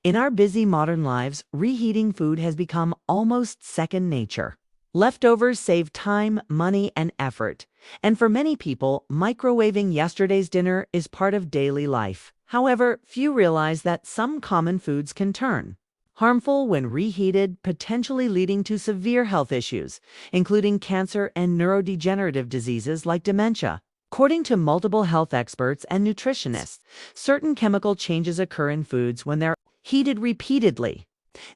In our busy modern lives, reheating food has become almost second nature. Leftovers save time, money, and effort. And for many people, microwaving yesterday's dinner is part of daily life. However, few realize that some common foods can turn harmful when reheated, potentially leading to severe health issues, including cancer and neurodegenerative diseases like dementia. According to multiple health experts and nutritionists, certain chemical changes occur in foods when they're heated repeatedly.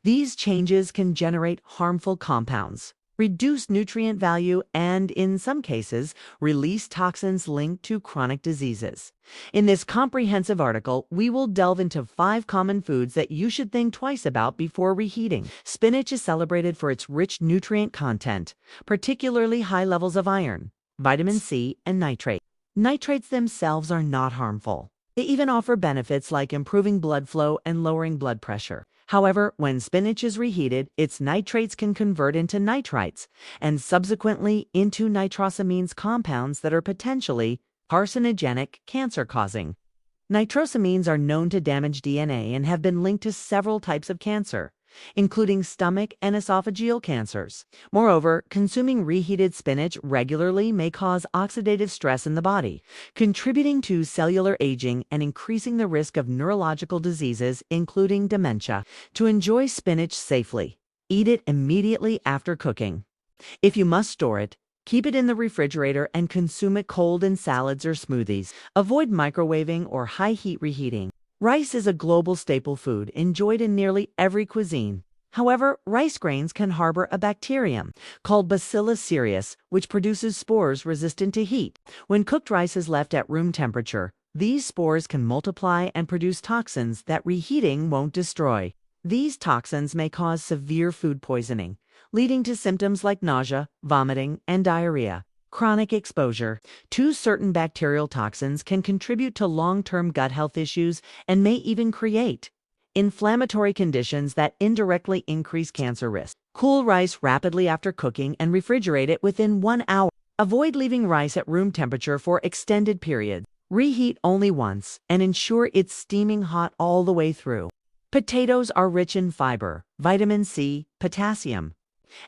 These changes can generate harmful compounds, reduce nutrient value, and, in some cases, release toxins linked to chronic diseases. In this comprehensive article, we will delve into 5 common foods that you should think twice about before reheating. Spinach is celebrated for its rich nutrient content, particularly high levels of iron, vitamin C, and nitrate. Nitrates themselves are not harmful. They even offer benefits like improving blood flow and lowering blood pressure. However, when spinach is reheated, its nitrates can convert into nitrites and subsequently into nitrosamines compounds that are potentially carcinogenic, cancer-causing. Nitrosamines are known to damage DNA and have been linked to several types of cancer, including stomach and esophageal cancers. Moreover, consuming reheated spinach regularly may cause oxidative stress in the body, contributing to cellular aging and increasing the risk of neurological diseases, including dementia. To enjoy spinach safely, eat it immediately after cooking. If you must store it, keep it in the refrigerator and consume it cold in salads or smoothies. Avoid microwaving or high-heat reheating. Rice is a global staple food enjoyed in nearly every cuisine. However, rice grains can harbor a bacterium called Bacillus cereus, which produces spores resistant to heat. When cooked rice is left at room temperature, these spores can multiply and produce toxins that reheating won't destroy. These toxins may cause severe food poisoning, leading to symptoms like nausea, vomiting, and diarrhea. Chronic exposure to certain bacterial toxins can contribute to long-term gut health issues and may even create inflammatory conditions that indirectly increase cancer risk. Cool rice rapidly after cooking and refrigerate it within 1 hour. Avoid leaving rice at room temperature for extended periods. Reheat only once and ensure it's steaming hot all the way through. Potatoes are rich in fiber, vitamin C, potassium,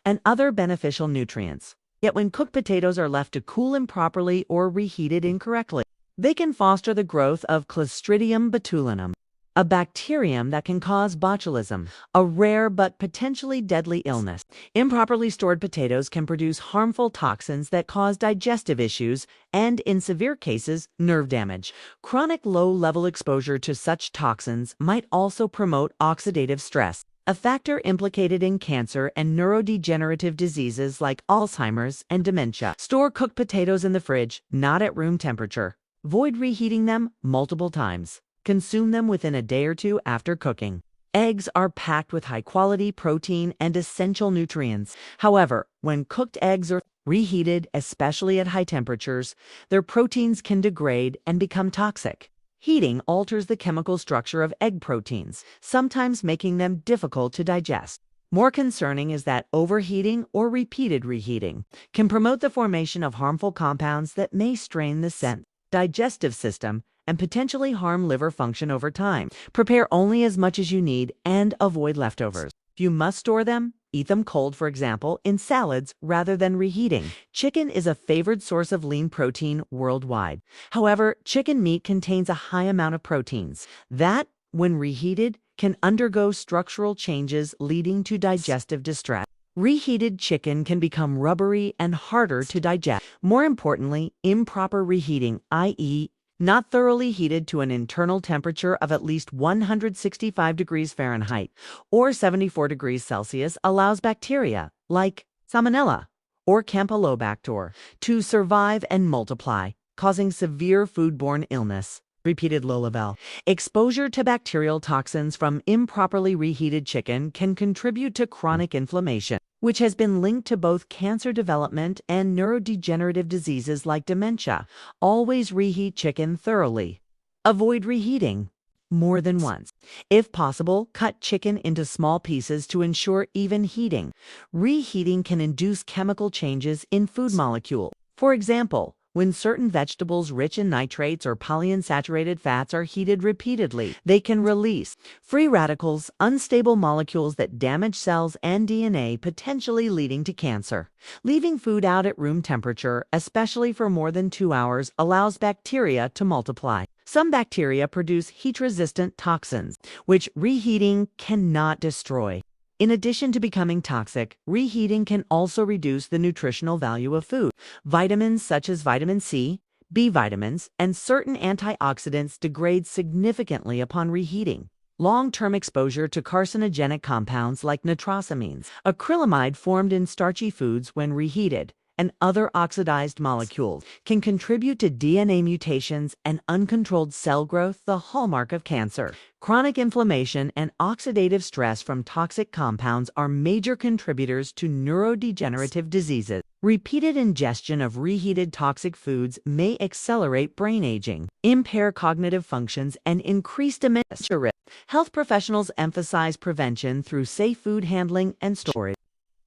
and other beneficial nutrients. Yet when cooked potatoes are left to cool improperly or reheated incorrectly, they can foster the growth of Clostridium botulinum, a bacterium that can cause botulism, a rare but potentially deadly illness. Improperly stored potatoes can produce harmful toxins that cause digestive issues and, in severe cases, nerve damage. Chronic low-level exposure to such toxins might also promote oxidative stress, a factor implicated in cancer and neurodegenerative diseases like Alzheimer's and dementia. Store cooked potatoes in the fridge, not at room temperature. Avoid reheating them multiple times. Consume them within a day or 2 after cooking. Eggs are packed with high-quality protein and essential nutrients. However, when cooked eggs are reheated, especially at high temperatures, their proteins can degrade and become toxic. Heating alters the chemical structure of egg proteins, sometimes making them difficult to digest. More concerning is that overheating or repeated reheating can promote the formation of harmful compounds that may strain the digestive system and potentially harm liver function over time. Prepare only as much as you need and avoid leftovers. If you must store them, eat them cold, for example, in salads rather than reheating. Chicken is a favored source of lean protein worldwide. However, chicken meat contains a high amount of proteins that, when reheated, can undergo structural changes leading to digestive distress. Reheated chicken can become rubbery and harder to digest. More importantly, improper reheating, i.e., not thoroughly heated to an internal temperature of at least 165 degrees Fahrenheit or 74 degrees Celsius, allows bacteria like Salmonella or Campylobacter to survive and multiply, causing severe foodborne illness. Repeated low level exposure to bacterial toxins from improperly reheated chicken can contribute to chronic inflammation, which has been linked to both cancer development and neurodegenerative diseases like dementia. Always reheat chicken thoroughly. Avoid reheating more than once. If possible, cut chicken into small pieces to ensure even heating. Reheating can induce chemical changes in food molecules. For example, When certain vegetables rich in nitrates or polyunsaturated fats are heated repeatedly, they can release free radicals, unstable molecules that damage cells and DNA, potentially leading to cancer. Leaving food out at room temperature, especially for more than 2 hours, allows bacteria to multiply. Some bacteria produce heat-resistant toxins, which reheating cannot destroy. In addition to becoming toxic, reheating can also reduce the nutritional value of food. Vitamins such as vitamin C, B vitamins, and certain antioxidants degrade significantly upon reheating. Long-term exposure to carcinogenic compounds like nitrosamines, acrylamide formed in starchy foods when reheated, and other oxidized molecules can contribute to DNA mutations and uncontrolled cell growth, the hallmark of cancer. Chronic inflammation and oxidative stress from toxic compounds are major contributors to neurodegenerative diseases. Repeated ingestion of reheated toxic foods may accelerate brain aging, impair cognitive functions, and increase dementia risk. Health professionals emphasize prevention through safe food handling and storage.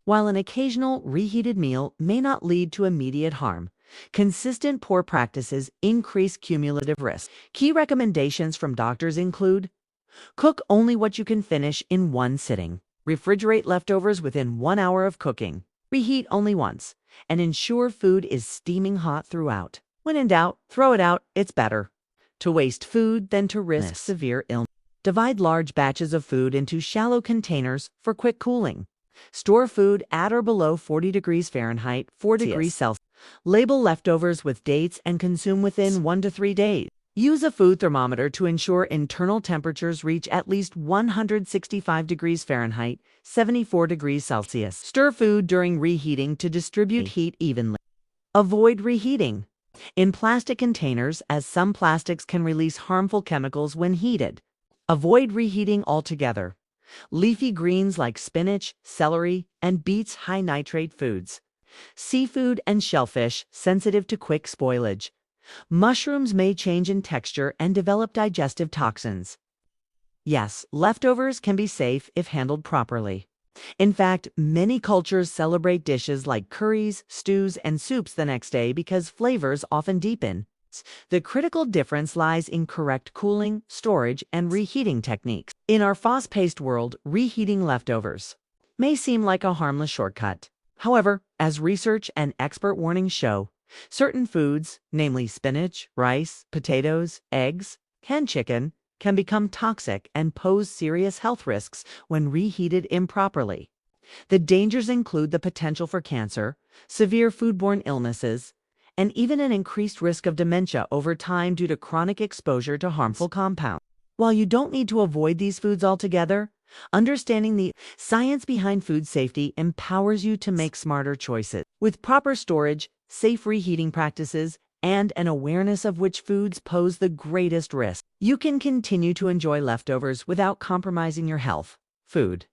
While an occasional reheated meal may not lead to immediate harm, consistent poor practices increase cumulative risk. Key recommendations from doctors include: cook only what you can finish in one sitting, refrigerate leftovers within 1 hour of cooking, reheat only once, and ensure food is steaming hot throughout. When in doubt, throw it out. It's better to waste food than to risk severe illness. Divide large batches of food into shallow containers for quick cooling. Store food at or below 40 degrees Fahrenheit, 4 degrees Celsius. Label leftovers with dates and consume within 1 to 3 days. Use a food thermometer to ensure internal temperatures reach at least 165 degrees Fahrenheit, 74 degrees Celsius. Stir food during reheating to distribute heat evenly. Avoid reheating in plastic containers, as some plastics can release harmful chemicals when heated. Avoid reheating altogether. Leafy greens like spinach, celery, and beets, high nitrate foods. Seafood and shellfish, sensitive to quick spoilage. Mushrooms may change in texture and develop digestive toxins. Yes, leftovers can be safe if handled properly. In fact, many cultures celebrate dishes like curries, stews, and soups the next day because flavors often deepen. The critical difference lies in correct cooling, storage, and reheating techniques. In our fast-paced world, reheating leftovers may seem like a harmless shortcut. However, as research and expert warnings show, certain foods, namely spinach, rice, potatoes, eggs, canned chicken, can become toxic and pose serious health risks when reheated improperly. The dangers include the potential for cancer, severe foodborne illnesses, and even an increased risk of dementia over time due to chronic exposure to harmful compounds. While you don't need to avoid these foods altogether, understanding the science behind food safety empowers you to make smarter choices. With proper storage, safe reheating practices, and an awareness of which foods pose the greatest risk, you can continue to enjoy leftovers without compromising your health. Food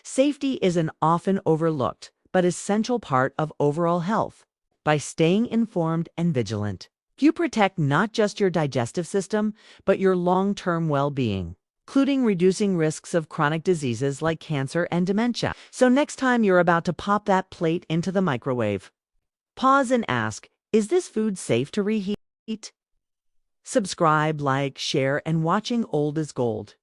safety is an often overlooked but essential part of overall health. By staying informed and vigilant, you protect not just your digestive system, but your long-term well-being, including reducing risks of chronic diseases like cancer and dementia. So next time you're about to pop that plate into the microwave, pause and ask, is this food safe to reheat? Subscribe, like, share, and watching Old is Gold.